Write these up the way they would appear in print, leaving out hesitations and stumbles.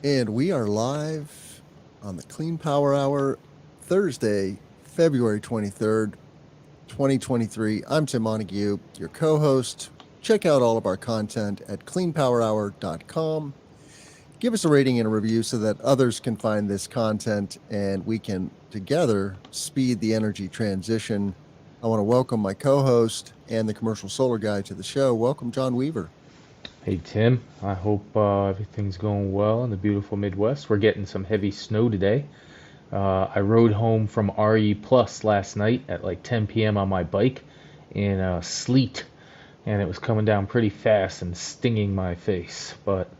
And we are live on the Clean Power Hour, Thursday, February 23rd, 2023. I'm Tim Montague, your co host. Check out all of our content at cleanpowerhour.com. Give us a rating and a review so that others can find this content and we can together speed the energy transition. I want to welcome my co host and the commercial solar guy to the show. Welcome, John Weaver. Hey Tim, I hope everything's going well in the beautiful Midwest. We're getting some heavy snow today. I rode home from RE Plus last night at like 10 p.m. on my bike in sleet, and it was coming down pretty fast and stinging my face. But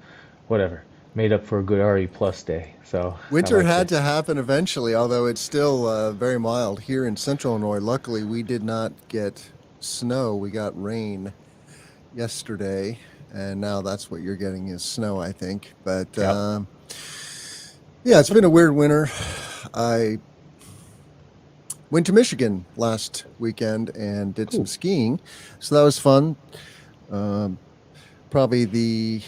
whatever, made up for a good RE Plus day. So I Winter liked had it. to happen eventually, although it's still very mild here in central Illinois. Luckily, we did not get snow. We got rain yesterday, and now that's what you're getting is snow, I think. But Yep. yeah, it's been a weird winter. I went to Michigan last weekend and did some Cool. skiing, so that was fun. Um, Probably the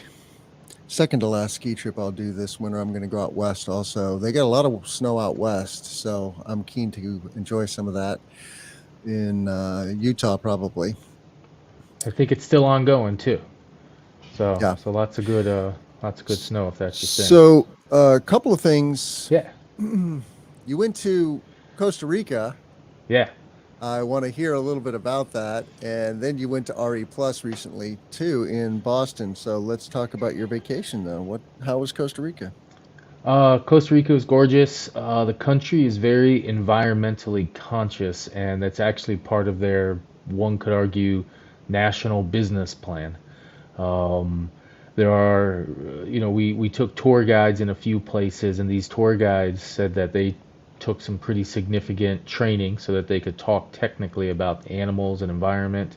second to last ski trip I'll do this winter. I'm going to go out west also. They got a lot of snow out west, so I'm keen to enjoy some of that in Utah probably. I think it's still ongoing too. So Yeah. so lots of good snow if that's your thing. So a couple of things. Yeah. You went to Costa Rica. Yeah. I want to hear a little bit about that. And then you went to RE Plus recently too in Boston. So let's talk about your vacation though. How was Costa Rica? Costa Rica is gorgeous. The country is very environmentally conscious, and that's actually part of their, one could argue, national business plan. Um, there are, we took tour guides in a few places, and these tour guides said that they took some pretty significant training so that they could talk technically about animals and environment.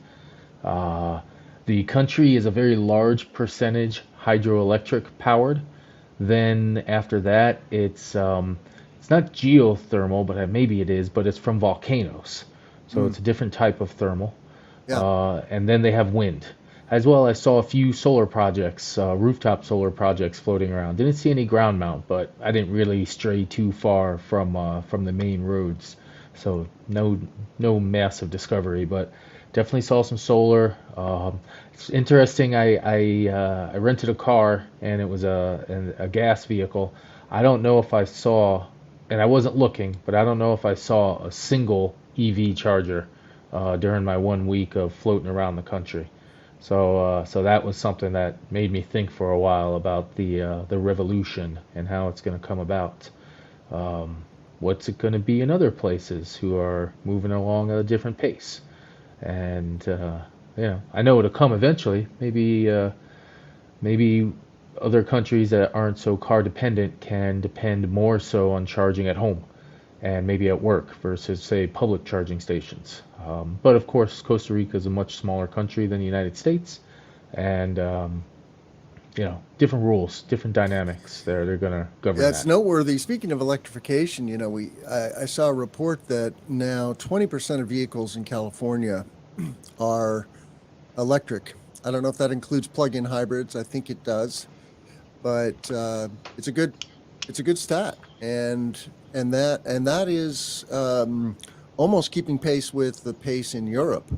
Uh, the country is a very large percentage hydroelectric powered. Then after that, it's not geothermal, but maybe it is, but it's from volcanoes. So Mm, it's a different type of thermal. yeah. And then they have wind. As well, I saw a few solar projects, rooftop solar projects floating around. Didn't see any ground mount, but I didn't really stray too far from the main roads, so no massive discovery. But definitely saw some solar. It's interesting. I rented a car and it was a gas vehicle. I don't know if I saw, and I wasn't looking, but I don't know if I saw a single EV charger during my 1 week of floating around the country. So that was something that made me think for a while about the revolution and how it's going to come about. Um, what's it going to be in other places who are moving along at a different pace? And I know it'll come eventually. Maybe other countries that aren't so car dependent can depend more so on charging at home and maybe at work versus, say, public charging stations. But of course, Costa Rica is a much smaller country than the United States, and different rules, different dynamics. They're going to govern Yeah, it's that. noteworthy. Speaking of electrification, I saw a report that now 20% of vehicles in California are electric. I don't know if that includes plug-in hybrids. I think it does, but it's a good stat, and that is almost keeping pace with the pace in Europe,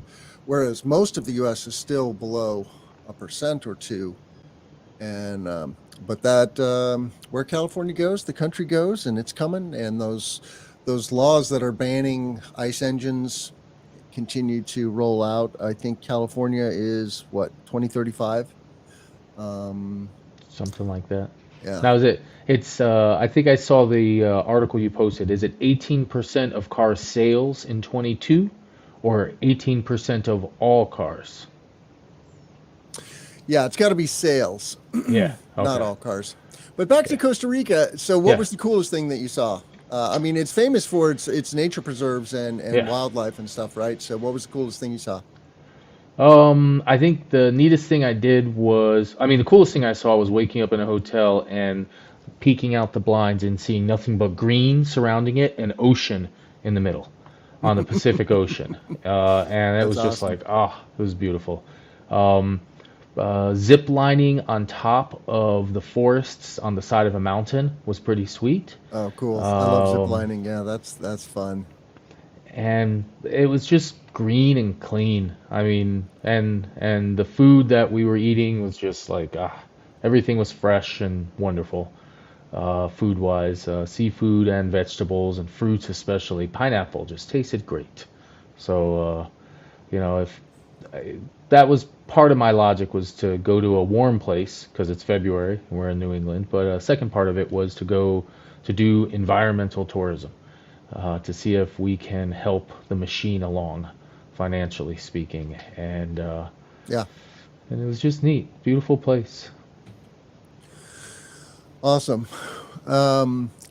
whereas most of the U.S. is still below a percent or two. And but that where California goes, the country goes, and it's coming. And those laws that are banning ICE engines continue to roll out. I think California is what 2035. Um, Something like that. yeah, Now is it? It's. I think I saw the article you posted. Is it 18% of car sales in 22, or 18% of all cars? yeah, it's got to be sales, Yeah. not Okay. all cars. But back to Okay. Costa Rica. So, what Yeah. was the coolest thing that you saw? I mean, it's famous for its nature preserves and Yeah. wildlife and stuff, right? So, what was the coolest thing you saw? I think the neatest thing I did was, I mean, the coolest thing I saw was waking up in a hotel and peeking out the blinds and seeing nothing but green surrounding it and ocean in the middle on the Pacific Ocean. And it That's was just awesome. like, ah, it was beautiful. Um, Zip lining on top of the forests on the side of a mountain was pretty sweet. Oh, cool. I love zip Um, lining. Yeah, that's fun. and it was just green and clean. I mean, and the food that we were eating was just like everything was fresh and wonderful. Food wise, seafood and vegetables and fruits especially. Pineapple just tasted great. So if I, that was part of my logic was to go to a warm place because it's February and we're in New England. But second part of it was to go to do environmental tourism to see if we can help the machine along, financially speaking. Yeah, And it was just neat, beautiful place. awesome.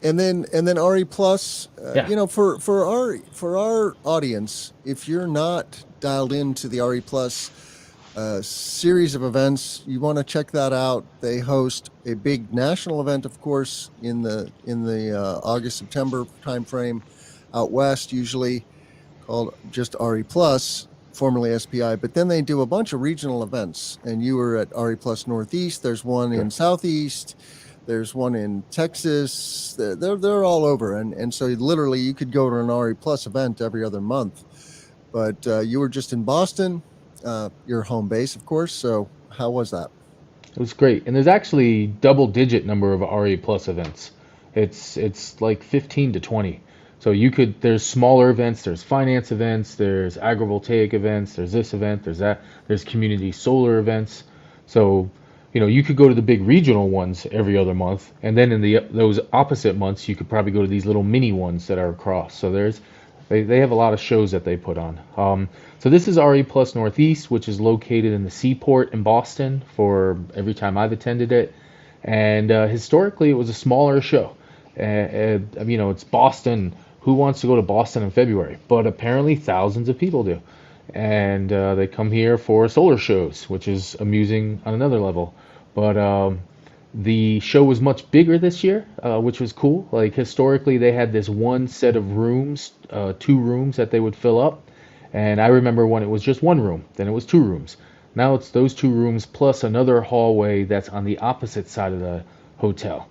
And then RE Plus, Yeah, for our audience, if you're not dialed into the RE Plus series of events, you want to check that out. They host a big national event, of course, in the August September timeframe out west, usually called just RE Plus, formerly SPI. But then they do a bunch of regional events, and you were at RE Plus Northeast. There's one in sure. Southeast. There's one in Texas. They're all over, and so literally you could go to an RE Plus event every other month. But you were just in Boston, your home base, of course. So how was that? It was great, and there's actually double-digit number of RE Plus events. It's like 15 to 20. So there's smaller events, there's finance events, there's agrivoltaic events, there's this event, there's that, there's community solar events. So you could go to the big regional ones every other month, and then in those opposite months, you could probably go to these little mini ones that are across. So they have a lot of shows that they put on. So this is RE Plus Northeast, which is located in the Seaport in Boston for every time I've attended it. And historically, it was a smaller show. It's Boston. Who wants to go to Boston in February? But apparently, thousands of people do. And they come here for solar shows, which is amusing on another level. But the show was much bigger this year, which was cool. Like historically, they had this one set of rooms, two rooms that they would fill up. And I remember when it was just one room, then it was two rooms. Now it's those two rooms plus another hallway that's on the opposite side of the hotel.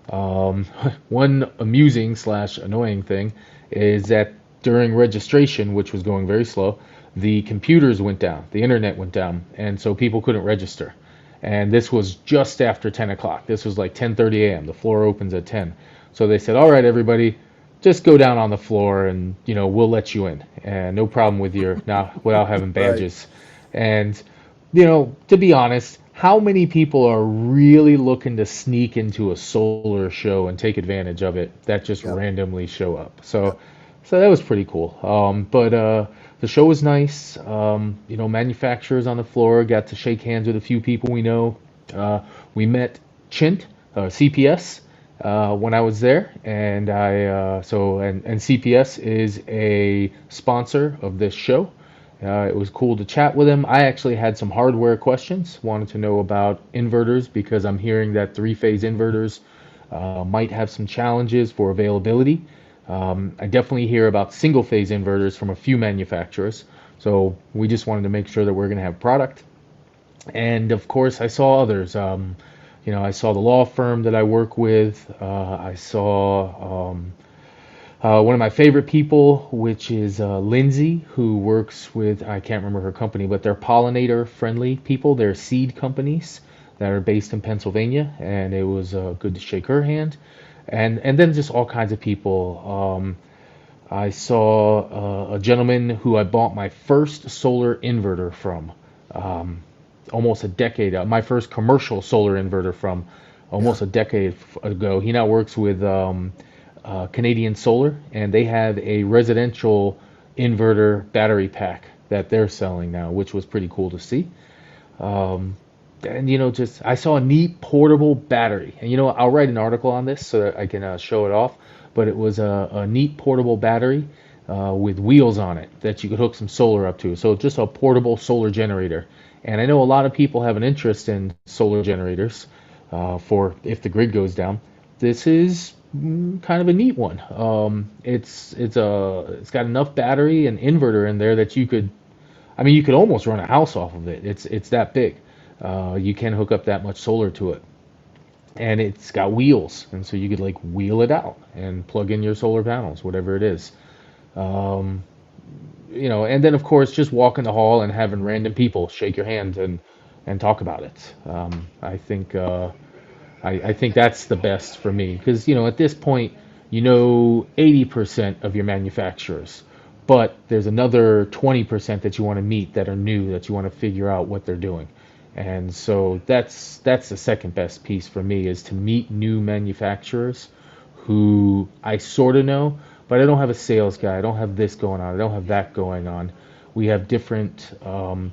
Um, One amusing slash annoying thing is that during registration, which was going very slow, the computers went down, the internet went down, and so people couldn't register. And this was just after 10 o'clock. This was like 10:30 a.m. The floor opens at 10. So they said, all right, everybody, just go down on the floor and, we'll let you in. And no problem with your, now without having Right. badges. And, to be honest, how many people are really looking to sneak into a solar show and take advantage of it that just Yep. randomly show up? Yep. So that was pretty cool. But the show was nice. Manufacturers on the floor got to shake hands with a few people we know. We met Chint, CPS, when I was there, and and CPS is a sponsor of this show. It was cool to chat with him. I actually had some hardware questions. Wanted to know about inverters because I'm hearing that three-phase inverters might have some challenges for availability. I definitely hear about single-phase inverters from a few manufacturers. So we just wanted to make sure that we're going to have product. And of course, I saw others. I saw the law firm that I work with. I saw one of my favorite people, which is Lindsay, who works with, I can't remember her company, but they're pollinator friendly people. They're seed companies that are based in Pennsylvania. And it was good to shake her hand. And then just all kinds of people. I saw a gentleman who I bought my first solar inverter from. Um, Almost a decade my first commercial solar inverter from Yeah. almost a decade ago. He now works with Canadian Solar, and they have a residential inverter battery pack that they're selling now, which was pretty cool to see. Um, and just I saw a neat portable battery, and I'll write an article on this so that I can show it off. But it was a neat portable battery with wheels on it that you could hook some solar up to. So just a portable solar generator. And I know a lot of people have an interest in solar generators for if the grid goes down. This is kind of a neat one. It's got enough battery and inverter in there that you could almost run a house off of it. It's that big. You can hook up that much solar to it, and it's got wheels, and so you could like wheel it out and plug in your solar panels, whatever it is. Um, and then of course just walk in the hall and having random people shake your hand and talk about it. I think that's the best for me because at this point 80% of your manufacturers, but there's another 20% that you want to meet that are new that you want to figure out what they're doing. And so that's the second best piece for me is to meet new manufacturers who I sort of know, but I don't have a sales guy. I don't have this going on. I don't have that going on. We have different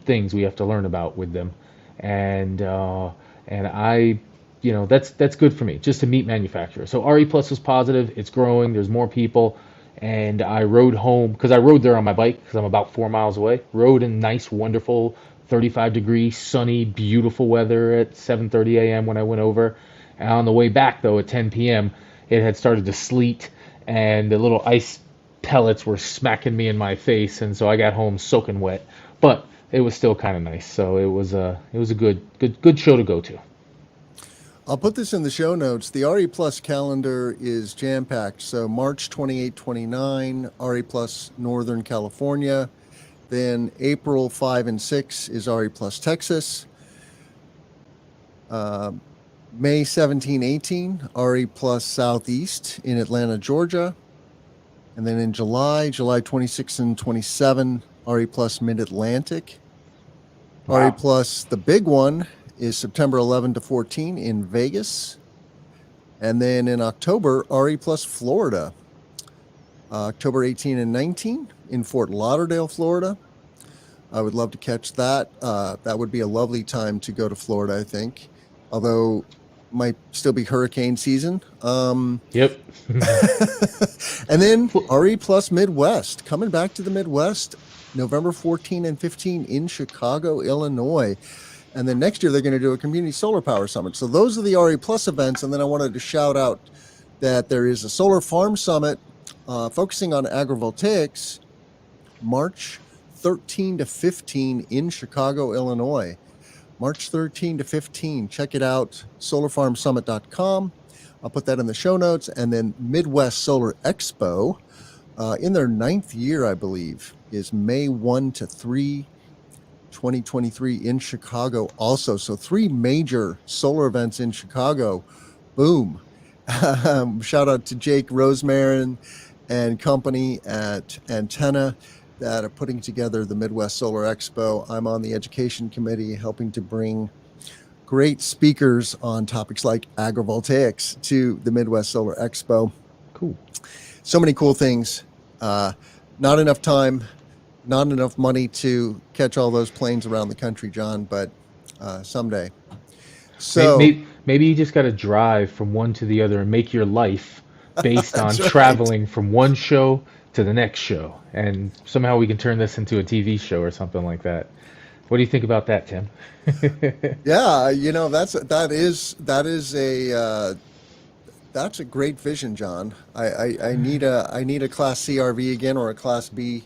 things we have to learn about with them, and I, that's good for me just to meet manufacturers. So RE Plus was positive. It's growing. There's more people, and I rode home because I rode there on my bike because I'm about 4 miles away. Rode in nice, wonderful 35-degree, sunny, beautiful weather at 7:30 a.m. when I went over. And on the way back though at 10 p.m. it had started to sleet and the little ice pellets were smacking me in my face, and so I got home soaking wet. But it was still kind of nice. So it was a good show to go to. I'll put this in the show notes. The RE Plus calendar is jam packed. So March 28, 29, RE Plus Northern California. Then April 5 and 6 is RE Plus Texas. May 17, 18, RE Plus Southeast in Atlanta, Georgia. And then in July 26 and 27, RE Plus Mid-Atlantic. Wow. RE Plus, the big one, is September 11 to 14 in Vegas. And then in October, RE Plus Florida. October 18 and 19 in Fort Lauderdale, Florida. I would love to catch that. That would be a lovely time to go to Florida, I think. Although might still be hurricane season. Yep. And then RE Plus Midwest, coming back to the Midwest, November 14 and 15 in Chicago, Illinois. And then next year they're going to do a community solar power summit. So those are the RE Plus events. And then I wanted to shout out that there is a solar farm summit focusing on agrivoltaics, March 13 to 15 in Chicago, Illinois. March 13 to 15. Check it out, solarfarmsummit.com. I'll put that in the show notes. And then Midwest Solar Expo, in their 9th year, I believe, is May 1 to 3, 2023 in Chicago also. So 3 major solar events in Chicago. Boom. Shout out to Jake Rosemarin and company at Antenna that are putting together the Midwest Solar Expo. I'm on the education committee helping to bring great speakers on topics like agrivoltaics to the Midwest Solar Expo. Cool. So many cool things. Not enough time, not enough money to catch all those planes around the country, John, but someday. So maybe you just got to drive from one to the other and make your life based on That's right. traveling from one show to the next show, and somehow we can turn this into a TV show or something like that. What do you think about that, Tim? Yeah, that's a great vision, John. I need a Class C RV again or a Class B.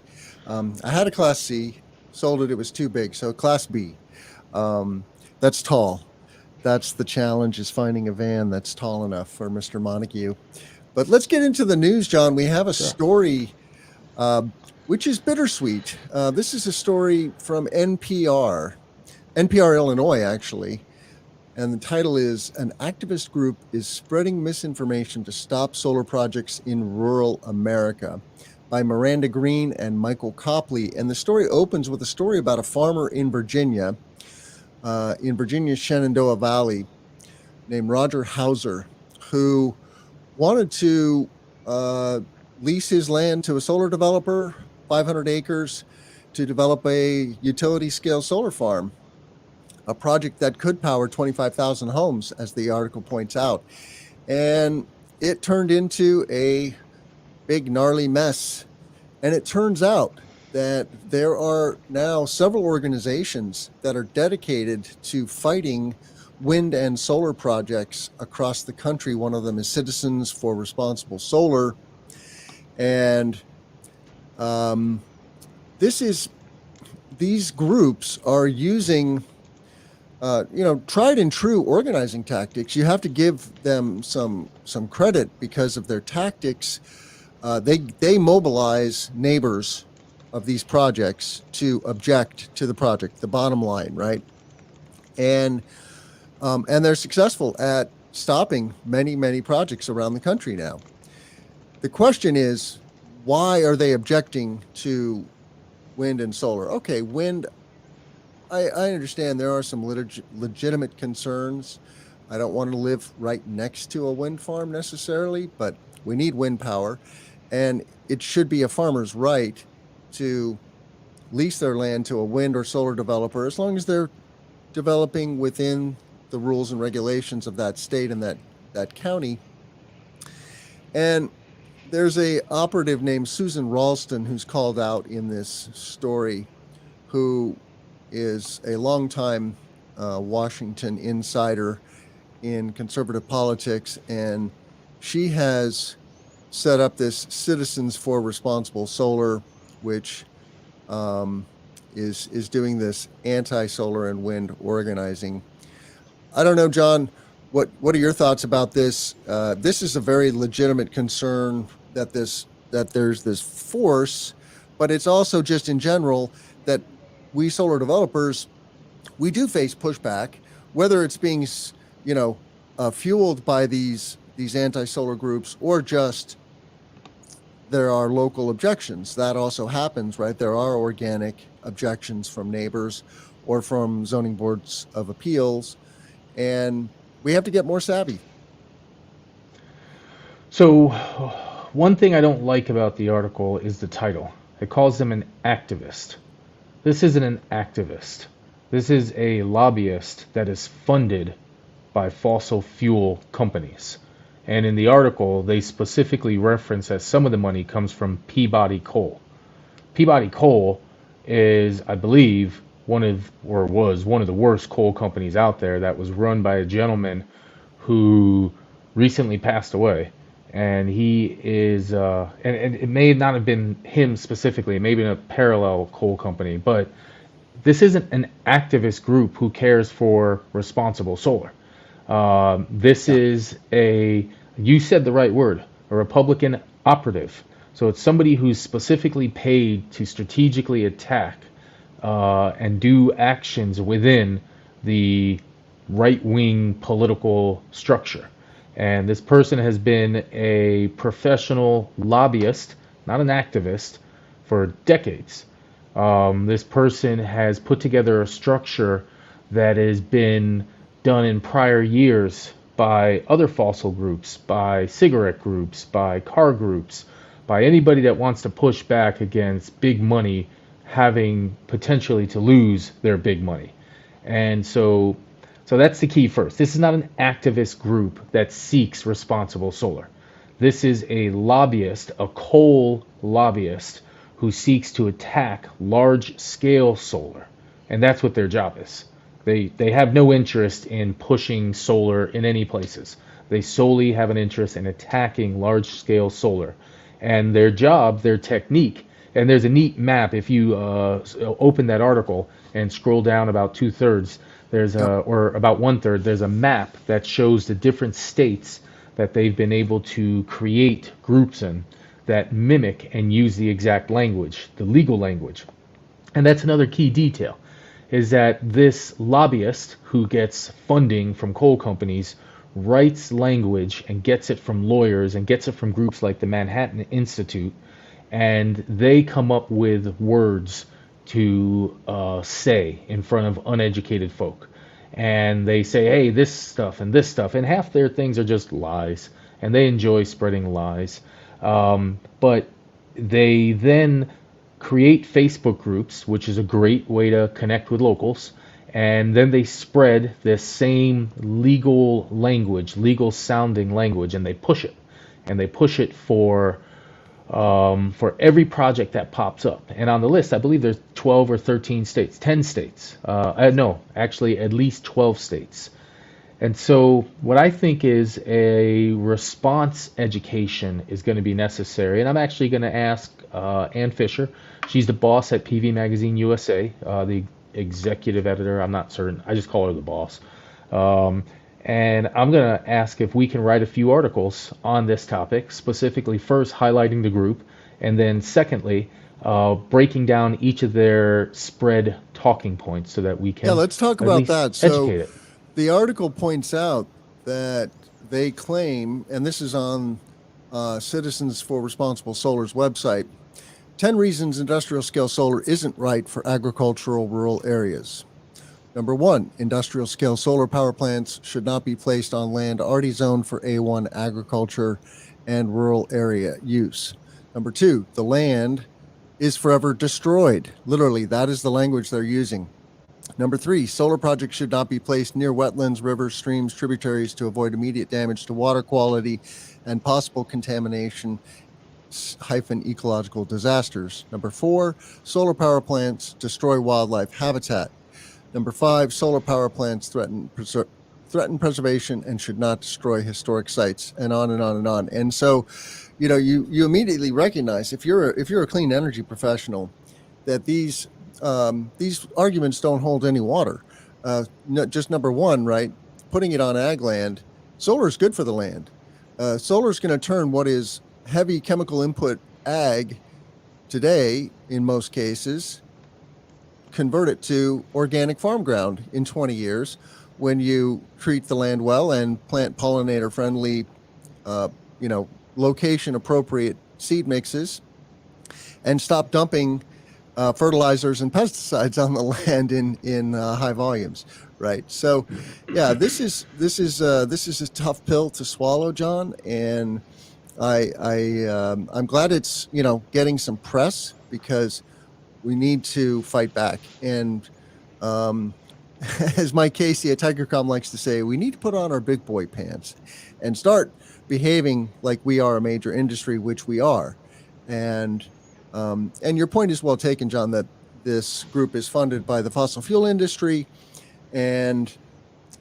I had a Class C, sold it. It was too big, so Class B. That's tall. That's the challenge, is finding a van that's tall enough for Mr. Montague. But let's get into the news, John. We have a story which is bittersweet. This is a story from NPR Illinois, actually. And the title is, "An Activist Group is Spreading Misinformation to Stop Solar Projects in Rural America," by Miranda Green and Michael Copley. And the story opens with a story about a farmer in Virginia's Shenandoah Valley, named Roger Hauser, who wanted to lease his land to a solar developer, 500 acres, to develop a utility-scale solar farm, a project that could power 25,000 homes, as the article points out. And it turned into a big, gnarly mess. And it turns out that there are now several organizations that are dedicated to fighting wind and solar projects across the country. One of them is Citizens for Responsible Solar. And these groups are using tried and true organizing tactics. You have to give them some credit because of their tactics. They mobilize neighbors of these projects to object to the project, the bottom line, right? And and they're successful at stopping many projects around the country now. The question is, why are they objecting to wind and solar? Okay, wind. I understand there are some legitimate concerns. I don't want to live right next to a wind farm necessarily, but we need wind power, and it should be a farmer's right to lease their land to a wind or solar developer as long as they're developing within the rules and regulations of that state and that county. And there's a operative named Susan Ralston who's called out in this story, who is a longtime Washington insider in conservative politics, and she has set up this Citizens for Responsible Solar, which is doing this anti-solar and wind organizing. I don't know, John. What are your thoughts about this? This is a very legitimate concern that there's this force, but it's also just in general that we solar developers, we do face pushback, whether it's being fueled by these anti-solar groups or just there are local objections. That also happens, right? There are organic objections from neighbors or from zoning boards of appeals, and we have to get more savvy. So, one thing I don't like about the article is the title. It calls them an activist. This isn't an activist. This is a lobbyist that is funded by fossil fuel companies. And in the article, they specifically reference that some of the money comes from Peabody Coal. Peabody Coal is, I believe, was one of the worst coal companies out there, that was run by a gentleman who recently passed away. And he is, and it may not have been him specifically, it may have been a parallel coal company, but this isn't an activist group who cares for responsible solar. This is you said the right word, a Republican operative. So it's somebody who's specifically paid to strategically attack and do actions within the right-wing political structure. And this person has been a professional lobbyist, not an activist, for decades. This person has put together a structure that has been done in prior years by other fossil groups, by cigarette groups, by car groups, by anybody that wants to push back against big money having potentially to lose their big money. And so that's the key first. This is not an activist group that seeks responsible solar. This is a lobbyist, a coal lobbyist, who seeks to attack large-scale solar. And that's what their job is. They have no interest in pushing solar in any places. They solely have an interest in attacking large-scale solar. And their job, their technique, and there's a neat map. If you open that article and scroll down about 2/3, or about 1/3, there's a map that shows the different states that they've been able to create groups in that mimic and use the exact language, the legal language. And that's another key detail, is that this lobbyist who gets funding from coal companies writes language and gets it from lawyers and gets it from groups like the Manhattan Institute, and they come up with words to say in front of uneducated folk. And they say, hey, this stuff, and half their things are just lies, and they enjoy spreading lies. But they then create Facebook groups, which is a great way to connect with locals, and then they spread this same legal language, legal sounding language, and they push it. And they push it for every project that pops up. And on the list, I believe there's 12 or 13 states, 10 states. No, actually at least 12 states. And so what I think is a response education is going to be necessary. And I'm actually going to ask Ann Fisher. She's the boss at PV Magazine USA, the executive editor. I'm not certain. I just call her the boss. Um, and I'm going to ask if we can write a few articles on this topic, specifically first highlighting the group, and then secondly, breaking down each of their spread talking points so that we Yeah, can let's talk at about least that. So educate it. the article points out that they claim, and this is on Citizens for Responsible Solar's website, 10 reasons industrial scale solar isn't right for agricultural rural areas. Number 1, industrial scale solar power plants should not be placed on land already zoned for A1 agriculture and rural area use. Number 2, the land is forever destroyed. Literally, that is the language they're using. Number 3, solar projects should not be placed near wetlands, rivers, streams, tributaries to avoid immediate damage to water quality and possible contamination hyphen ecological disasters. Number 4, solar power plants destroy wildlife habitat. Number 5, solar power plants threaten preservation and should not destroy historic sites, and on and on and on. And so, you immediately recognize, if you're a clean energy professional, that these arguments don't hold any water. Just number 1, right? Putting it on ag land, solar is good for the land. Solar is going to turn what is heavy chemical input ag today, in most cases, convert it to organic farm ground in 20 years when you treat the land well and plant pollinator friendly, location appropriate seed mixes, and stop dumping fertilizers and pesticides on the land in high volumes, right? So, yeah, this is a tough pill to swallow, John, and I'm glad it's getting some press, because we need to fight back. And as Mike Casey at TigerCom likes to say, we need to put on our big boy pants and start behaving like we are a major industry, which we are. And your point is well taken, John, that this group is funded by the fossil fuel industry. And,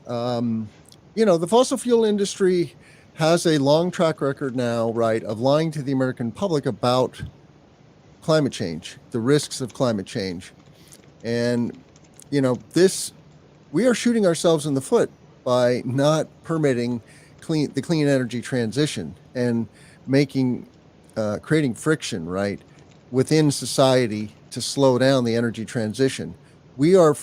the fossil fuel industry has a long track record now, right, of lying to the American public about climate change, the risks of climate change. And, we are shooting ourselves in the foot by not permitting the clean energy transition and creating friction, right, within society to slow down the energy transition. We are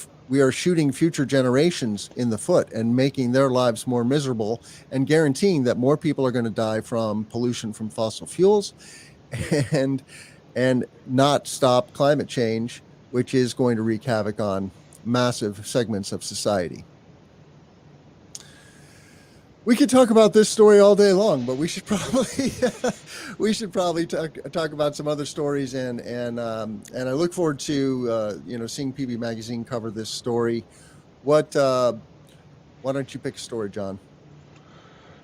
shooting future generations in the foot and making their lives more miserable, and guaranteeing that more people are going to die from pollution from fossil fuels, and not stop climate change, which is going to wreak havoc on massive segments of society. We could talk about this story all day long, but we should probably talk about some other stories, and I look forward to seeing PB Magazine cover this story. Why don't you pick a story, John?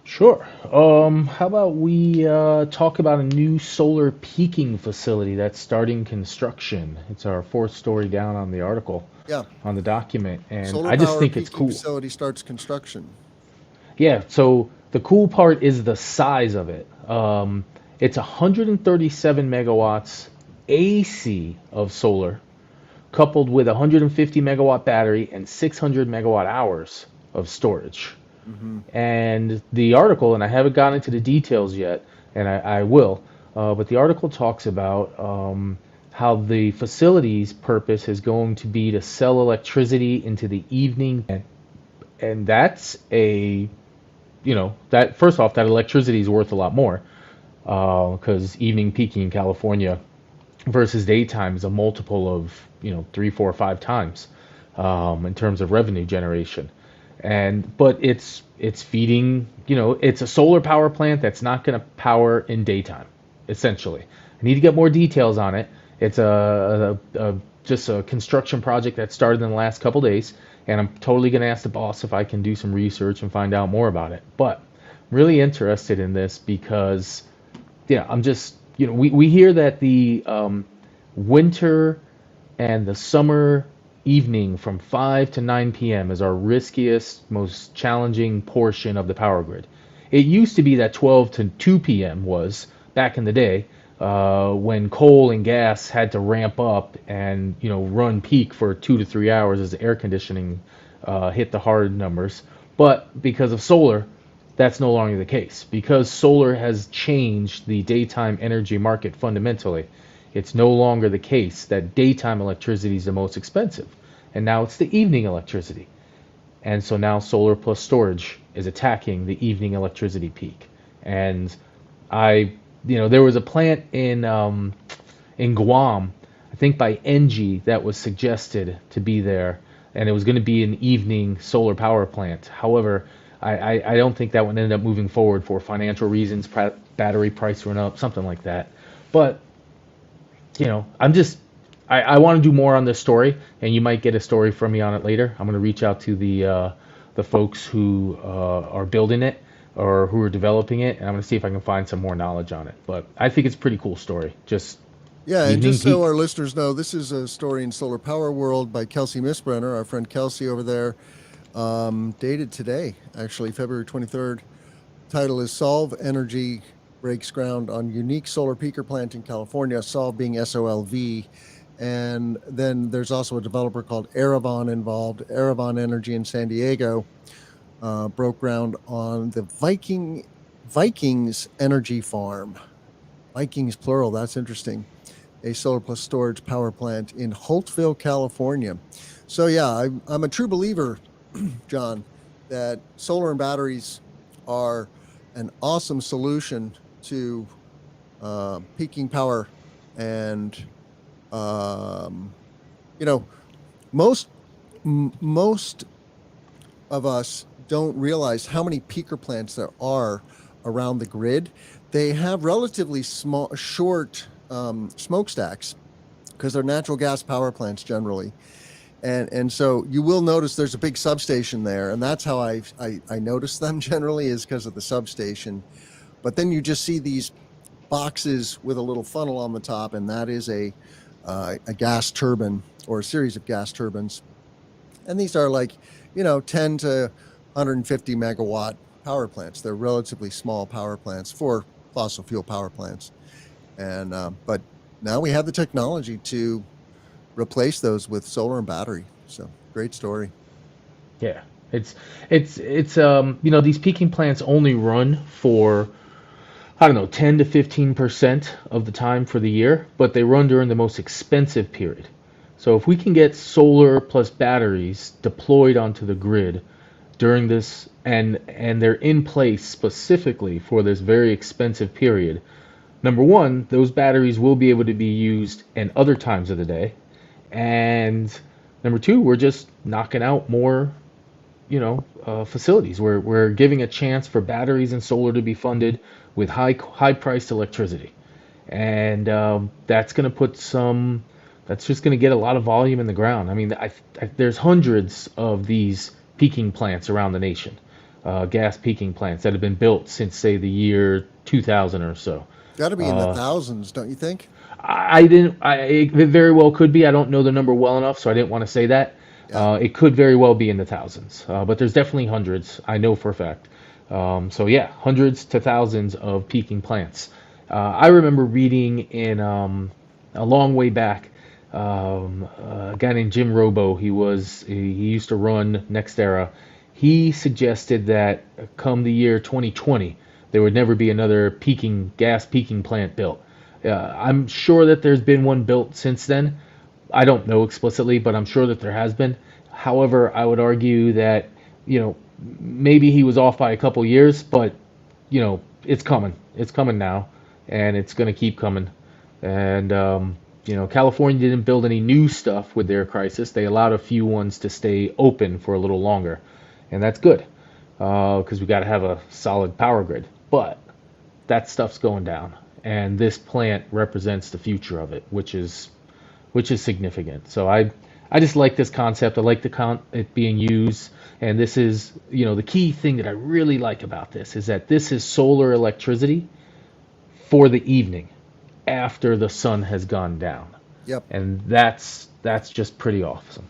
Sure. How about we talk about a new solar peaking facility that's starting construction? It's our fourth story down on the article. Yeah. On the document, and Solar I just power think it's peaking cool. Facility starts construction. Yeah. So the cool part is the size of it. It's 137 megawatts AC of solar, coupled with a 150 megawatt battery and 600 megawatt hours of storage. Mm-hmm. And the article, and I haven't gotten into the details yet, and I will, but the article talks about how the facility's purpose is going to be to sell electricity into the evening. And that's that first off, that electricity is worth a lot more, because evening peaking in California versus daytime is a multiple of 3, 4, 5 times in terms of revenue generation. But it's feeding, it's a solar power plant that's not going to power in daytime, essentially. I need to get more details on it. It's just a construction project that started in the last couple days, and I'm totally going to ask the boss if I can do some research and find out more about it. But I'm really interested in this because, I'm just, we hear that the winter and the summer evening from 5 to 9 p.m. is our riskiest, most challenging portion of the power grid. It used to be that 12 to 2 p.m. was back in the day, when coal and gas had to ramp up and run peak for 2 to 3 hours as air conditioning hit the hard numbers. But because of solar, that's no longer the case. Because solar has changed the daytime energy market fundamentally, it's no longer the case that daytime electricity is the most expensive. And now it's the evening electricity. And so now solar plus storage is attacking the evening electricity peak. And there was a plant in Guam, I think by Engie, that was suggested to be there, and it was going to be an evening solar power plant. However, I don't think that would end up moving forward for financial reasons, battery price went up, something like that. But I want to do more on this story, and you might get a story from me on it later. I'm going to reach out to the folks who are building it or who are developing it, and I'm going to see if I can find some more knowledge on it. But I think it's a pretty cool story. Just Yeah, and evening just so peak. our listeners know, this is a story in Solar Power World by Kelsey Misbrenner, our friend Kelsey over there, dated today, actually, February 23rd. Title is Solve Energy Breaks Ground on Unique Solar Peaker Plant in California, Solve being SOLV. And then there's also a developer called Erevan involved. Erevan Energy in San Diego broke ground on the Vikings Energy Farm. Vikings plural, that's interesting. A solar plus storage power plant in Holtville, California. So yeah, I'm a true believer, John, that solar and batteries are an awesome solution to peaking power, and um, you know most most of us don't realize how many peaker plants there are around the grid. They have relatively small, short smokestacks because they're natural gas power plants generally. And so you will notice there's a big substation there, and that's how I notice them generally, is because of the substation. But then you just see these boxes with a little funnel on the top, and that is a gas turbine or a series of gas turbines. And these are like 10 to 150 megawatt power plants. They're relatively small power plants for fossil fuel power plants. And but now we have the technology to replace those with solar and battery. So great story. Yeah, it's these peaking plants only run for, I don't know, 10 to 15% of the time for the year, but they run during the most expensive period. So if we can get solar plus batteries deployed onto the grid during this, and they're in place specifically for this very expensive period, number one, those batteries will be able to be used in other times of the day, and number two, we're just knocking out more facilities. We're giving a chance for batteries and solar to be funded with high priced electricity, and that's going to put some. That's just going to get a lot of volume in the ground. I mean, there's hundreds of these peaking plants around the nation, gas peaking plants that have been built since, say, the year 2000 or so. Got to be in the thousands, don't you think? I didn't. It very well could be. I don't know the number well enough, so I didn't want to say that. Yeah. It could very well be in the thousands, but there's definitely hundreds. I know for a fact. So yeah, hundreds to thousands of peaking plants. I remember reading in a long way back, a guy named Jim Robo. He used to run NextEra. He suggested that come the year 2020, there would never be another gas peaking plant built. I'm sure that there's been one built since then. I don't know explicitly, but I'm sure that there has been. However, I would argue that, maybe he was off by a couple years, but, it's coming. It's coming now, and it's going to keep coming. And, California didn't build any new stuff with their crisis. They allowed a few ones to stay open for a little longer, and that's good because we got to have a solid power grid. But that stuff's going down, and this plant represents the future of it, which is significant. So I just like this concept. I like it being used, and this is the key thing that I really like about this is that this is solar electricity for the evening after the sun has gone down, Yep. and that's just pretty awesome.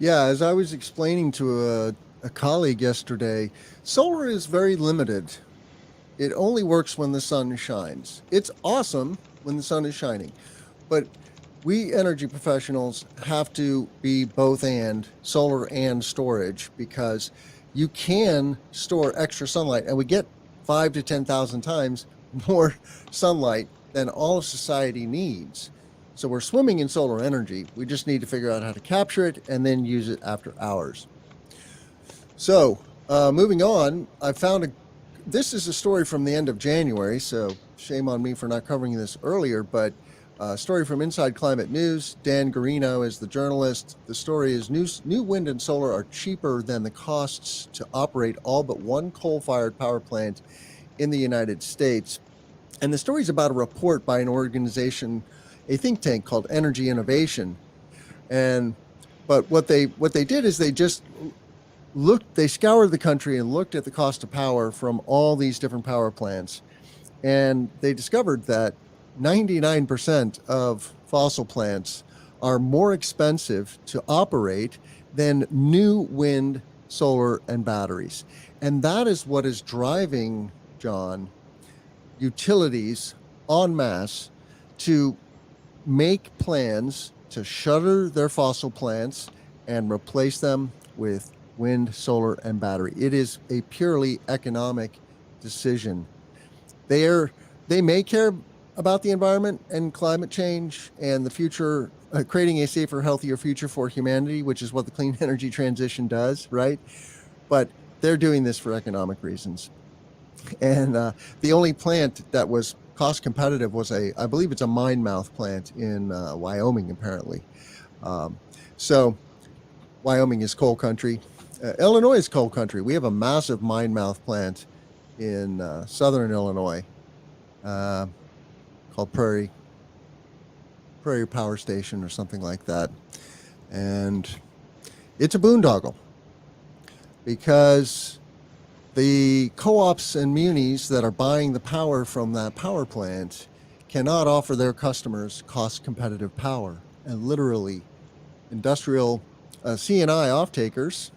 Yeah, as I was explaining to a colleague yesterday, solar is very limited it only works when the sun shines. It's awesome when the sun is shining, but we energy professionals have to be both and solar and storage, because you can store extra sunlight, and we get 5 to 10,000 times more sunlight than all of society needs. So we're swimming in solar energy. We just need to figure out how to capture it and then use it after hours. So, moving on, I found this is a story from the end of January, so shame on me for not covering this earlier, but a story from Inside Climate News. Dan Garino is the journalist. The story is new wind and solar are cheaper than the costs to operate all but one coal-fired power plant in the United States. And the story is about a report by an organization, a think tank called Energy Innovation. But what they did is they just they scoured the country and looked at the cost of power from all these different power plants. And they discovered that 99% of fossil plants are more expensive to operate than new wind, solar, and batteries. And that is what is driving, John, utilities en masse to make plans to shutter their fossil plants and replace them with wind, solar, and battery. It is a purely economic decision. They may care about the environment and climate change and the future, creating a safer, healthier future for humanity, which is what the clean energy transition does, right? But they're doing this for economic reasons. And the only plant that was cost competitive was I believe it's a mine mouth plant in Wyoming, apparently. So Wyoming is coal country. Illinois is coal country. We have a massive mine mouth plant in southern Illinois called Prairie Power Station or something like that. And it's a boondoggle because the co-ops and munis that are buying the power from that power plant cannot offer their customers cost competitive power. And literally, industrial C&I off-takers,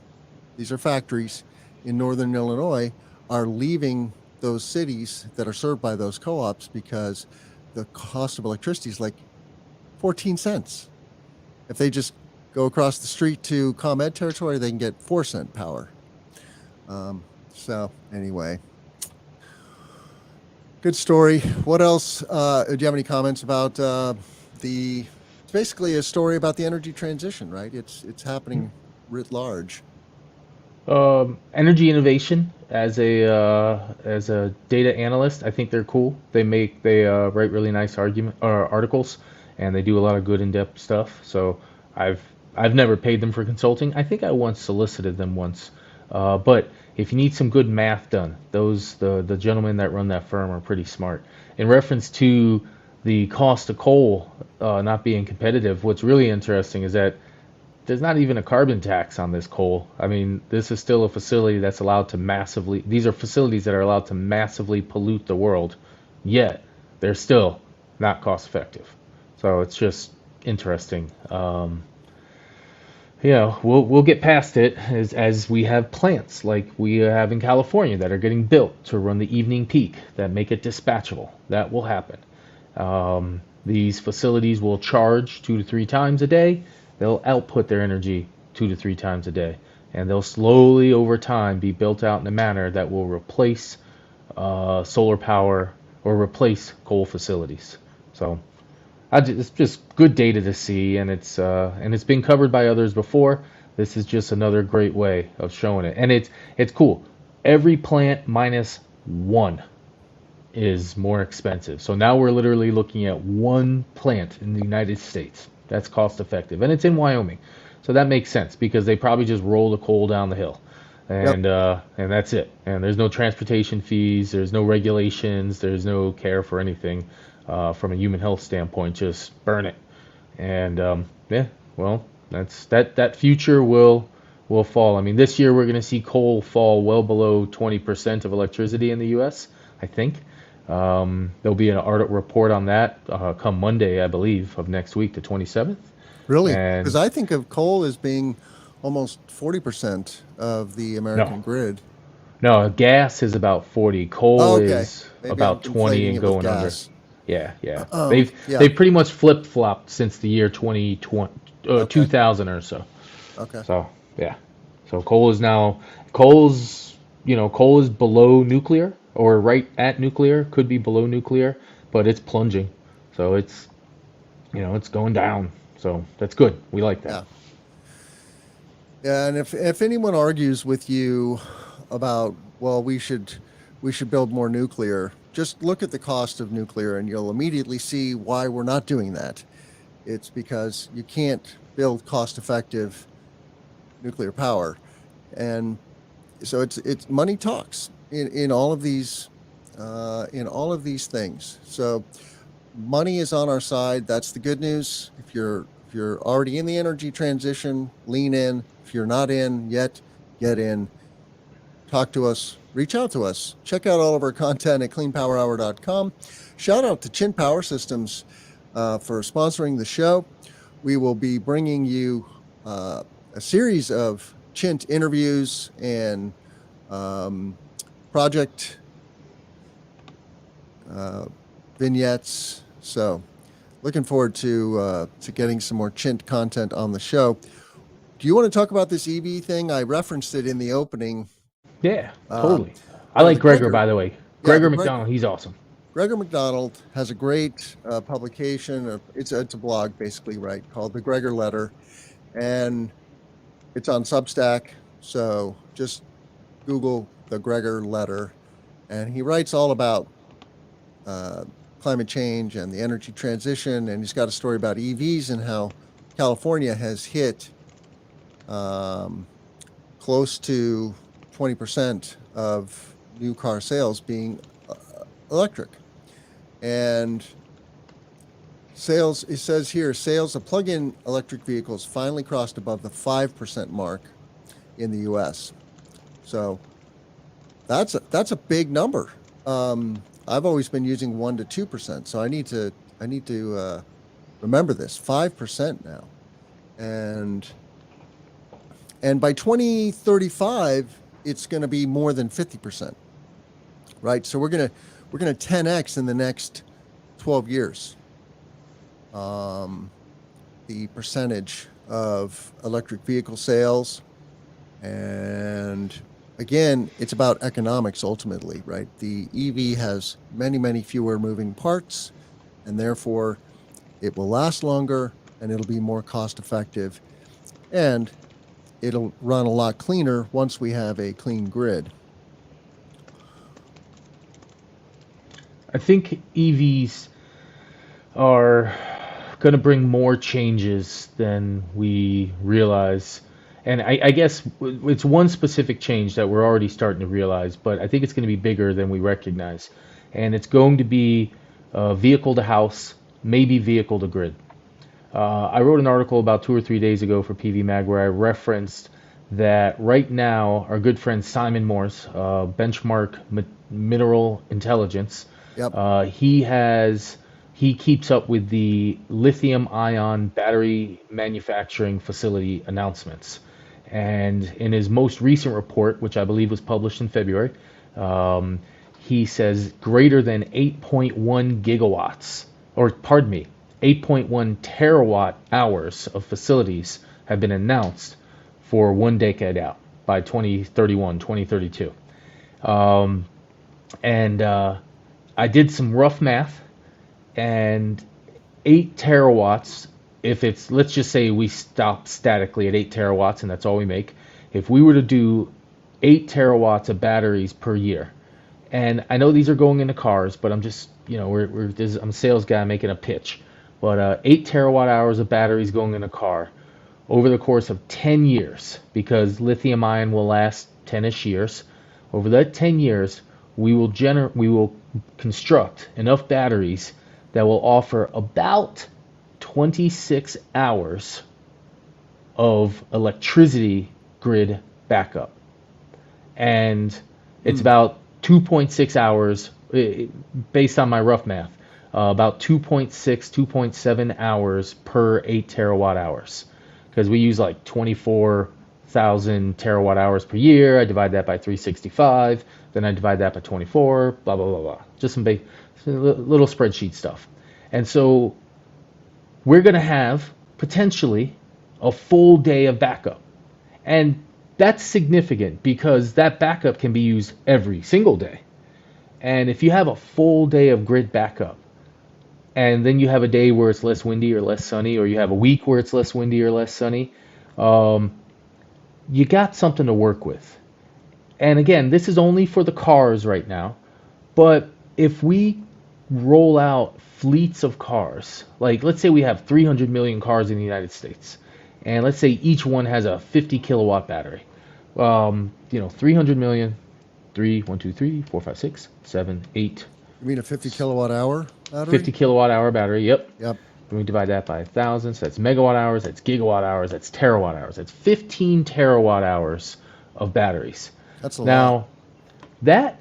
these are factories in northern Illinois, are leaving those cities that are served by those co-ops because the cost of electricity is like 14 cents. If they just go across the street to ComEd territory, they can get 4-cent power. So anyway, good story. What else? Do you have any comments about it's basically a story about the energy transition, right? It's happening writ large. Energy innovation as a data analyst, I think they're cool. They write really nice articles, and they do a lot of good in-depth stuff. So I've never paid them for consulting. I think I once solicited them once, but if you need some good math done, the gentlemen that run that firm are pretty smart. In reference to the cost of coal not being competitive, what's really interesting is that there's not even a carbon tax on this coal. I mean, this is still a facility that's allowed to massively, these are facilities that are allowed to massively pollute the world, yet they're still not cost effective. So it's just interesting. We'll get past it as we have plants like we have in California that are getting built to run the evening peak that make it dispatchable. That will happen. These facilities will charge 2 to 3 times a day. They'll output their energy 2 to 3 times a day, and they'll slowly over time be built out in a manner that will replace solar power or replace coal facilities. So it's just good data to see, and it's been covered by others before. This is just another great way of showing it, and it's cool. Every plant minus one is more expensive. So now we're literally looking at one plant in the United States that's cost effective, and it's in Wyoming, so that makes sense because they probably just roll the coal down the hill, and that's it. And there's no transportation fees, there's no regulations, there's no care for anything from a human health standpoint. Just burn it, and that future will fall. I mean, this year we're going to see coal fall well below 20% of electricity in the U.S. I think. There'll be an report on that come Monday, I believe, of next week, the 27th. Really? Because I think of coal as being almost 40% of the American grid. No, gas is about 40. Coal Oh, okay. is Maybe I'm about 20 conflating and it with going under. gas. Yeah, yeah. Yeah. They've pretty much flip-flopped since the year 2020, Okay. 2000 or so. Okay. So, yeah. So coal's, coal is below nuclear or right at nuclear, could be below nuclear, but it's plunging. So it's going down. So that's good. We like that. Yeah. Yeah, and if anyone argues with you about, well, we should build more nuclear, just look at the cost of nuclear and you'll immediately see why we're not doing that. It's because you can't build cost-effective nuclear power. And so it's money talks in all of these things. So money is on our side. That's the good news. If you're already in the energy transition, lean in. If you're not in yet, get in. Talk to us. Reach out to us. Check out all of our content at cleanpowerhour.com. Shout out to Chin Power Systems for sponsoring the show. We will be bringing you a series of Chint interviews and project vignettes. So, looking forward to getting some more Chint content on the show. Do you want to talk about this EV thing? I referenced it in the opening. Yeah, Um, totally. I like the Gregor, Gregor, by the way. yeah, Gregor McDonald, he's awesome. Gregor McDonald has a great publication. It's a blog basically, right, called the Gregor Letter, and it's on Substack. So just Google the Gregor Letter, and he writes all about uh, climate change and the energy transition. And he's got a story about EVs and how California has hit um, close to 20% of new car sales being electric. And sales, it says here, sales of plug-in electric vehicles finally crossed above the 5% mark in the US. So that's a big number. I've always been using 1 to 2%, so I need to remember this 5% now, and and by 2035 it's going to be more than 50%, right? So we're gonna 10x in the next 12 years. Um, the percentage of electric vehicle sales. And again, it's about economics ultimately, right? The EV has many, many fewer moving parts, and therefore it will last longer and it'll be more cost effective and it'll run a lot cleaner once we have a clean grid. I think EVs are going to bring more changes than we realize. And I guess it's one specific change that we're already starting to realize, but I think it's going to be bigger than we recognize. And it's going to be vehicle to house, maybe vehicle to grid. I wrote an article about 2 or 3 days ago for PV Mag where I referenced that right now our good friend Simon Morse, Benchmark Mineral Intelligence, Yep. he keeps up with the lithium ion battery manufacturing facility announcements. And in his most recent report, which I believe was published in February, he says greater than 8.1 gigawatts, or pardon me, 8.1 terawatt hours of facilities have been announced for 1 decade out by 2031, 2032. And I did some rough math, and 8 terawatts, if it's, let's just say we stop statically at 8 terawatts and that's all we make, if we were to do 8 terawatts of batteries per year, and I know these are going into cars, but I'm just, I'm a sales guy making a pitch, but 8 terawatt hours of batteries going in a car over the course of 10 years, because lithium ion will last 10ish years. Over that 10 years, we will construct enough batteries that will offer about 26 hours of electricity grid backup. And it's Mm. about 2.6 hours, based on my rough math, about 2.6, 2.7 hours per 8 terawatt hours. Because we use like 24 thousand terawatt hours per year. I divide that by 365. Then I divide that by 24. Blah blah blah blah. Just some big, little spreadsheet stuff. And so we're going to have potentially a full day of backup, and that's significant because that backup can be used every single day. And if you have a full day of grid backup, and then you have a day where it's less windy or less sunny, or you have a week where it's less windy or less sunny, you got something to work with. And again, this is only for the cars right now, but if we roll out fleets of cars, like let's say we have 300 million cars in the United States, and let's say each one has a 50 kilowatt battery. 300 million, 1, 2, 3, 4, 5, 6, 7, 8. You mean a 50 kilowatt hour battery? 50 kilowatt hour battery, yep. Yep. Then we divide that by 1,000, so that's megawatt hours, that's gigawatt hours, that's terawatt hours. That's 15 terawatt hours of batteries. That's a lot. Now, that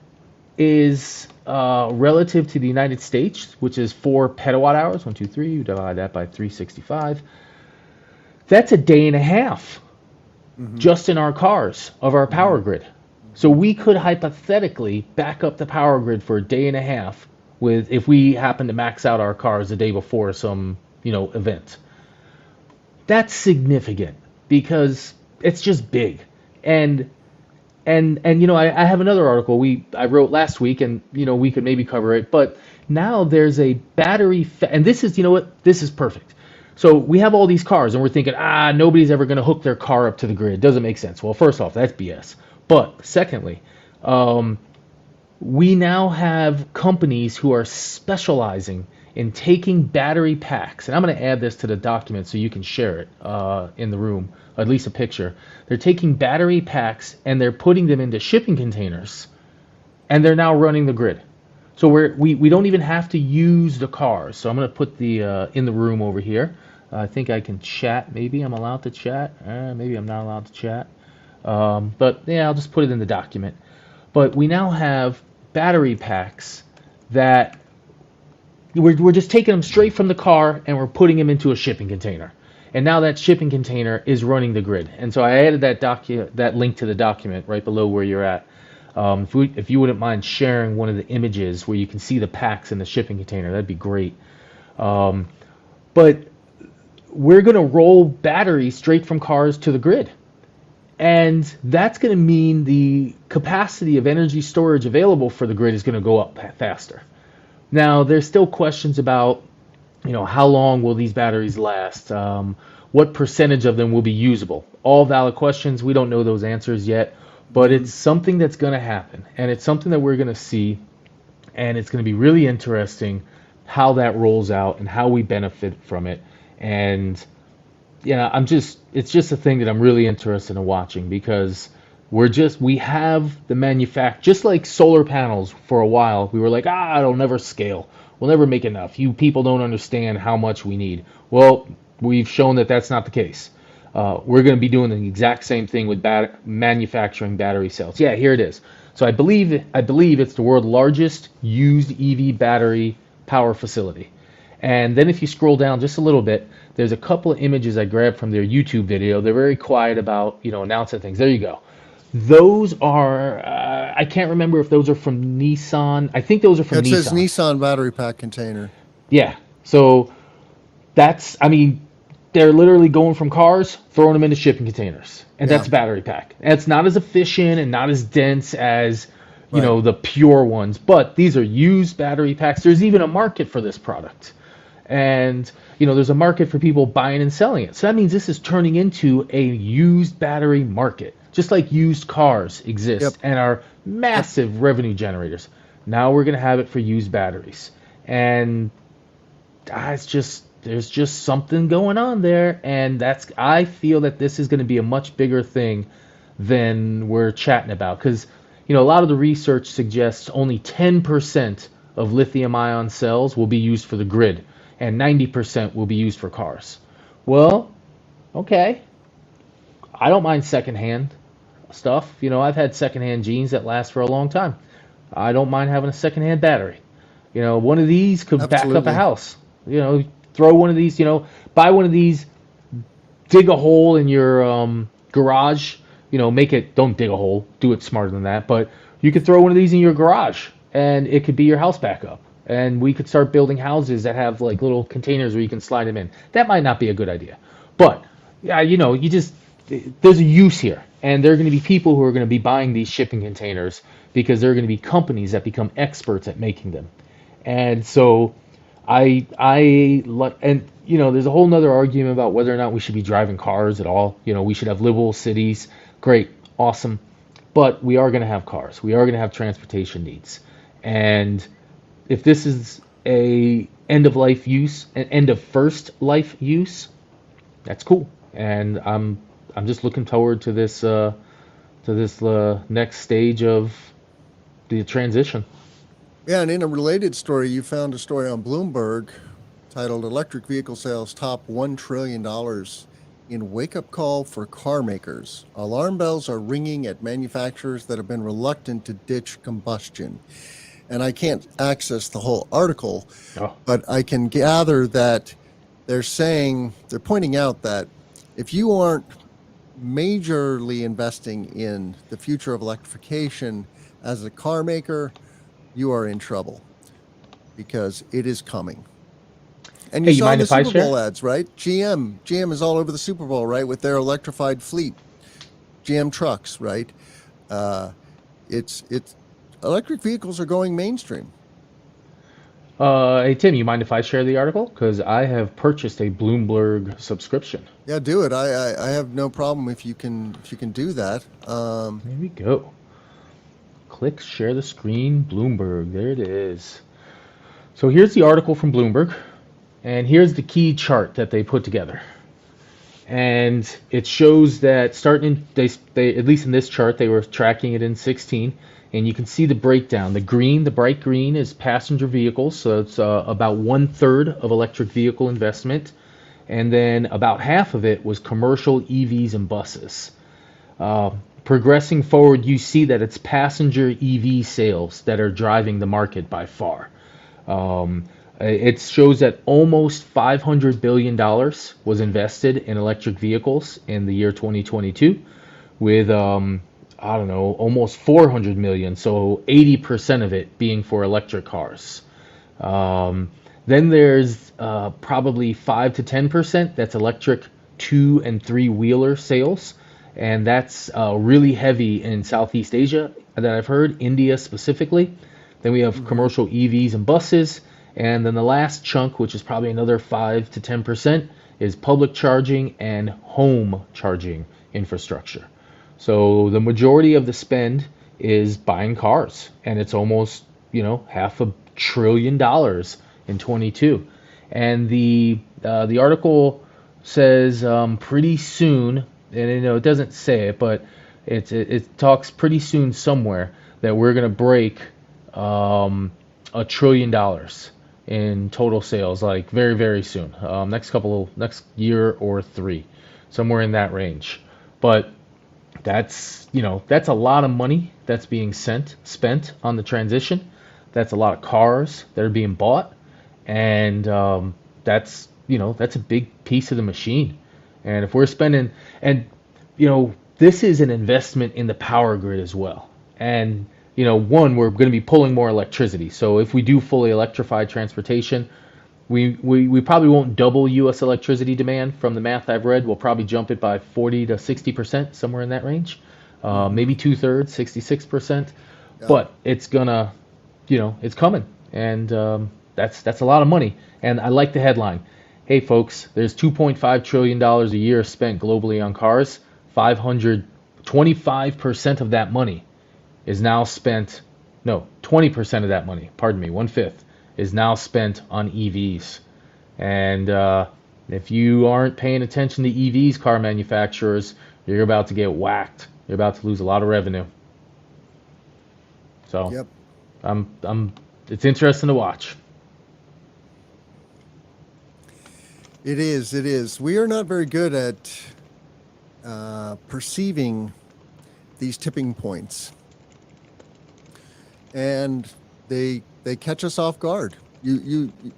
is relative to the United States, which is 4 petawatt hours. 1, 2, 3. You divide that by 365. That's a day and a half just in our cars of our power grid. So we could hypothetically back up the power grid for a day and a half with if we happen to max out our cars the day before some event. That's significant because it's just big. And I have another article I wrote last week, and we could maybe cover it, but now there's a battery and this is this is perfect. So we have all these cars and we're thinking nobody's ever going to hook their car up to the grid. Doesn't make sense. Well, first off, that's BS. But secondly, we now have companies who are specializing in taking battery packs, and I'm going to add this to the document so you can share it in the room, at least a picture. They're taking battery packs and they're putting them into shipping containers, and they're now running the grid. So we don't even have to use the cars. So I'm going to put the in the room over here. I think I can chat. Maybe I'm allowed to chat. Maybe I'm not allowed to chat. But yeah, I'll just put it in the document. But we now have battery packs that we're just taking them straight from the car and we're putting them into a shipping container. And now that shipping container is running the grid. And so I added that link to the document right below where you're at. If you wouldn't mind sharing one of the images where you can see the packs in the shipping container, that'd be great. But we're going to roll batteries straight from cars to the grid. And that's going to mean the capacity of energy storage available for the grid is going to go up faster. Now, there's still questions about, how long will these batteries last? What percentage of them will be usable? All valid questions. We don't know those answers yet, but it's something that's going to happen. And it's something that we're going to see. And it's going to be really interesting how that rolls out and how we benefit from it. And it's just a thing that I'm really interested in watching because we have the just like solar panels for a while. We were like, it'll never scale. We'll never make enough. You people don't understand how much we need. Well, we've shown that that's not the case. We're going to be doing the exact same thing with manufacturing battery cells. Yeah, here it is. So I believe it's the world's largest used EV battery power facility. And then if you scroll down just a little bit, there's a couple of images I grabbed from their YouTube video. They're very quiet about, announcing things. There you go. Those are, I can't remember if those are from Nissan. I think those are from Nissan. It says Nissan battery pack container. Yeah. So they're literally going from cars, throwing them into shipping containers. And that's a battery pack. And it's not as efficient and not as dense as, the pure ones. But these are used battery packs. There's even a market for this product. And, there's a market for people buying and selling it. So that means this is turning into a used battery market, just like used cars exist and are massive revenue generators. Now we're going to have it for used batteries. And there's just something going on there. And I feel that this is going to be a much bigger thing than we're chatting about. Because, a lot of the research suggests only 10% of lithium-ion cells will be used for the grid. And 90% will be used for cars. Well, okay. I don't mind secondhand stuff. I've had secondhand jeans that last for a long time. I don't mind having a secondhand battery. One of these could back up a house. Throw one of these, buy one of these, dig a hole in your garage, don't dig a hole, do it smarter than that, but you could throw one of these in your garage and it could be your house backup. And we could start building houses that have like little containers where you can slide them in. That might not be a good idea. But yeah, there's a use here. And there are going to be people who are going to be buying these shipping containers because there are going to be companies that become experts at making them. And so there's a whole nother argument about whether or not we should be driving cars at all. We should have livable cities. Great, awesome. But we are going to have cars. We are going to have transportation needs. And if this is a end of life use, an end of first life use, that's cool. And I'm just looking forward to this next stage of the transition. Yeah, and in a related story, you found a story on Bloomberg titled "Electric Vehicle Sales Top $1 Trillion in Wake-Up Call for Car Makers. Alarm bells are ringing at manufacturers that have been reluctant to ditch combustion." And I can't access the whole article, Oh, but I can gather that they're pointing out that if you aren't majorly investing in the future of electrification as a car maker, you are in trouble because it is coming. And hey, you you saw mind the if I Super share? Bowl ads, right? GM is all over the Super Bowl, right? With their electrified fleet, GM trucks, right? It's electric vehicles are going mainstream. Hey Tim, you mind if I share the article? Because I have purchased a Bloomberg subscription. Yeah, do it. I have no problem if you can do that. There we go. Click share the screen, Bloomberg. There it is. So here's the article from Bloomberg, and here's the key chart that they put together. And it shows that starting they at least in this chart they were tracking it in 16, and you can see the breakdown. The bright green is passenger vehicles, so it's about 1/3 of electric vehicle investment, and then about half of it was commercial EVs and buses. Progressing forward, you see that it's passenger EV sales that are driving the market by far. It shows that almost $500 billion was invested in electric vehicles in the year 2022, with I don't know, almost 400 million, so 80% of it being for electric cars. Then there's probably 5 to 10% that's electric 2 and 3 wheeler sales, and that's really heavy in Southeast Asia that I've heard, India specifically. Then we have commercial EVs and buses, and then the last chunk, which is probably another 5 to 10%, is public charging and home charging infrastructure. So the majority of the spend is buying cars, and it's almost $500 billion in 22. And the article says pretty soon, and it doesn't say it, but it talks pretty soon somewhere that we're going to break $1 trillion in total sales, like very, very soon. Next year or 3, somewhere in that range. But that's a lot of money that's being spent on the transition. That's a lot of cars that are being bought, and that's a big piece of the machine. And if we're spending, and this is an investment in the power grid as well. And we're going to be pulling more electricity. So if we do fully electrify transportation, we probably won't double U.S. electricity demand. From the math I've read, we'll probably jump it by 40 to 60%, somewhere in that range. Maybe 2/3, 66%. Yeah. But it's gonna, it's coming, and that's a lot of money. And I like the headline. Hey folks, there's $2.5 trillion a year spent globally on cars. 25% of that money is now spent. No, 20% of that money. Pardon me, 1/5 is now spent on EVs. And if you aren't paying attention to EVs, car manufacturers, you're about to get whacked. You're about to lose a lot of revenue. So, Yep. it's interesting to watch. It is. We are not very good at perceiving these tipping points, and they catch us off guard.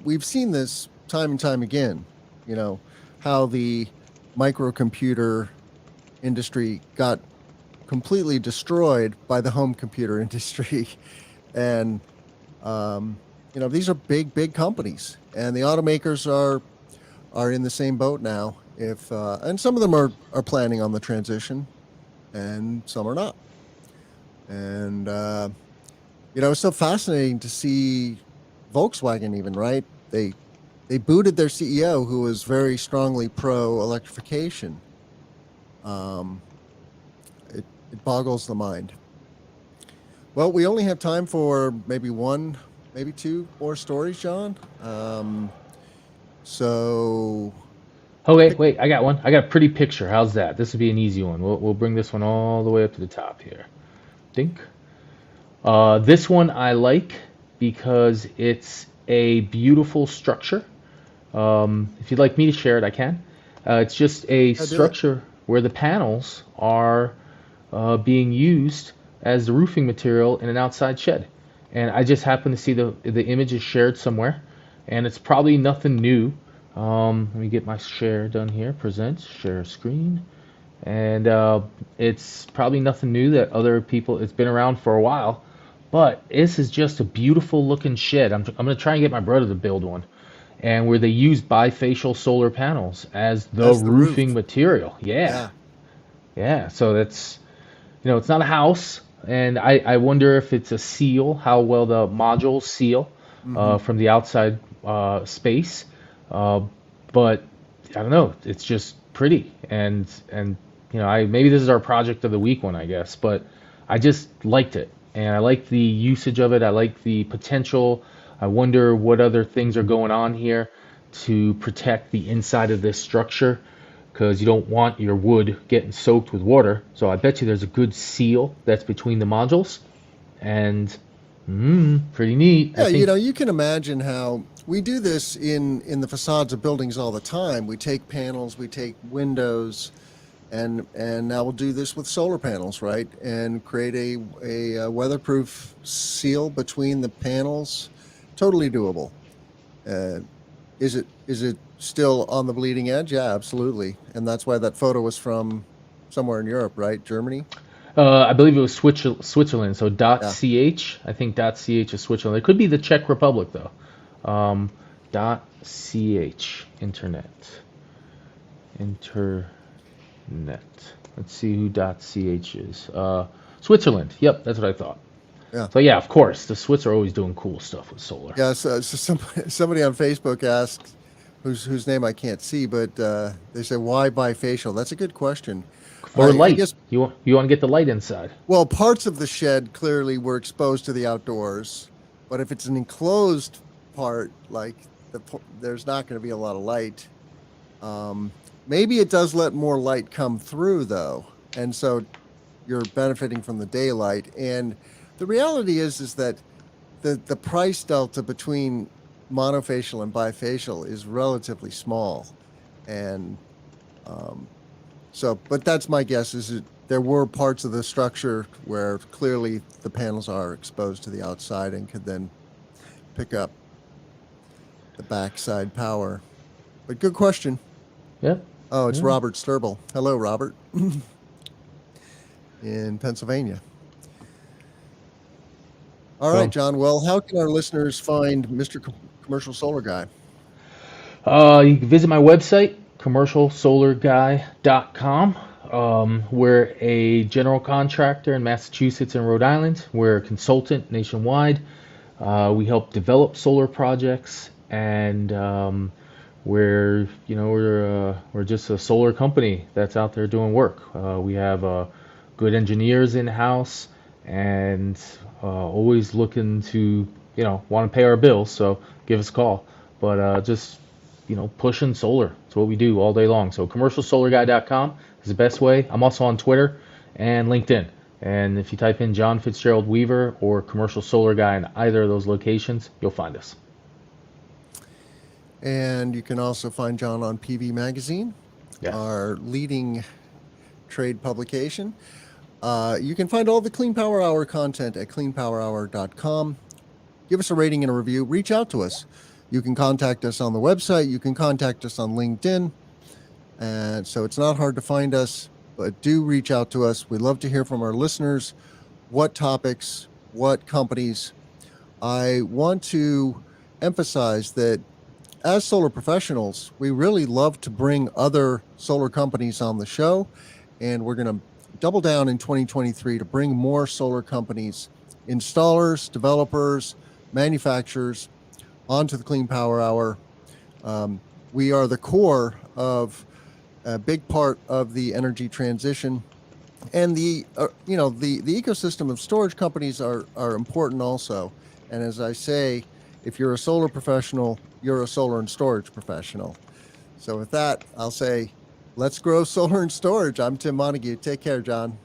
We've seen this time and time again. How the microcomputer industry got completely destroyed by the home computer industry. And, these are big companies, and the automakers are in the same boat now. And some of them are planning on the transition, and some are not. And, it's so fascinating to see Volkswagen even, right? They booted their CEO, who was very strongly pro electrification. Um, it boggles the mind. Well, we only have time for maybe one, maybe two more stories, John. So Okay, wait, I got one. I got a pretty picture. How's that? This would be an easy one. We'll bring this one all the way up to the top here. Think. This one I like because it's a beautiful structure. If you'd like me to share it, I can. It's just a yeah, do it. structure where the panels are being used as the roofing material in an outside shed. And I just happen to see the image is shared somewhere, and it's probably nothing new. Let me get my share done here. Present, share screen. And it's probably nothing new that other people, it's been around for a while. But this is just a beautiful looking shed. I'm going to try and get my brother to build one. And where they use bifacial solar panels as the As the roof. roofing material. Yeah. Yeah. Yeah. So that's, it's not a house. And I wonder if it's a seal, how well the modules seal Hmm. from the outside space. Uh, but I don't know. It's just pretty. And maybe this is our project of the week one, I guess. But I just liked it. And I like the usage of it. I like the potential. I wonder what other things are going on here to protect the inside of this structure, because you don't want your wood getting soaked with water. So I bet you there's a good seal that's between the modules, and pretty neat. I Yeah, think. you can imagine how we do this in the facades of buildings all the time. We take panels, we take windows, and now we'll do this with solar panels, right? And create a weatherproof seal between the panels. Totally doable. Uh, is it still on the bleeding edge? Yeah, absolutely. And that's why that photo was from somewhere in Europe, right? Germany. I believe it was Switzerland. So Yeah. .ch. I think .ch is Switzerland. It could be the Czech Republic though. .ch internet. Let's see who .ch is. Switzerland. Yep, that's what I thought. Yeah. So yeah, of course, the Swiss are always doing cool stuff with solar. Yeah. So somebody on Facebook asked, whose name I can't see, but they said, why bifacial? That's a good question. For I light, guess, you want to get the light inside. well, parts of the shed clearly were exposed to the outdoors, but if it's an enclosed part, like there's not going to be a lot of light. Um, Maybe it does let more light come through, though, and so you're benefiting from the daylight. And the reality is that the price delta between monofacial and bifacial is relatively small, and um, so, but that's my guess. Is that there were parts of the structure where clearly the panels are exposed to the outside and could then pick up the backside power. But good question. Yep. Oh, it's Yeah. Robert Sturble. Hello, Robert, in Pennsylvania. All right, So, John. Well, how can our listeners find Mr. Commercial Solar Guy? you can visit my website, commercialsolarguy.com. We're a general contractor in Massachusetts and Rhode Island. We're a consultant nationwide. We help develop solar projects, and we're just a solar company that's out there doing work. We have good engineers in house, and always looking to want to pay our bills. So give us a call. But just pushing solar. It's what we do all day long. So commercialsolarguy.com is the best way. I'm also on Twitter and LinkedIn. And if you type in John Fitzgerald Weaver or Commercial Solar Guy in either of those locations, you'll find us. And you can also find John on PV Magazine, Yes. our leading trade publication. You can find all the Clean Power Hour content at cleanpowerhour.com. Give us a rating and a review. Reach out to us. You can contact us on the website. You can contact us on LinkedIn. And so it's not hard to find us. but do reach out to us. We love to hear from our listeners. What topics, what companies. I want to emphasize that as solar professionals, we really love to bring other solar companies on the show, and we're going to double down in 2023 to bring more solar companies, installers, developers, manufacturers onto the Clean Power Hour. We are the core of a big part of the energy transition, and the ecosystem of storage companies are important also. And as I say, if you're a solar professional, you're a solar and storage professional. So with that, I'll say, let's grow solar and storage. I'm Tim Montague. Take care, John.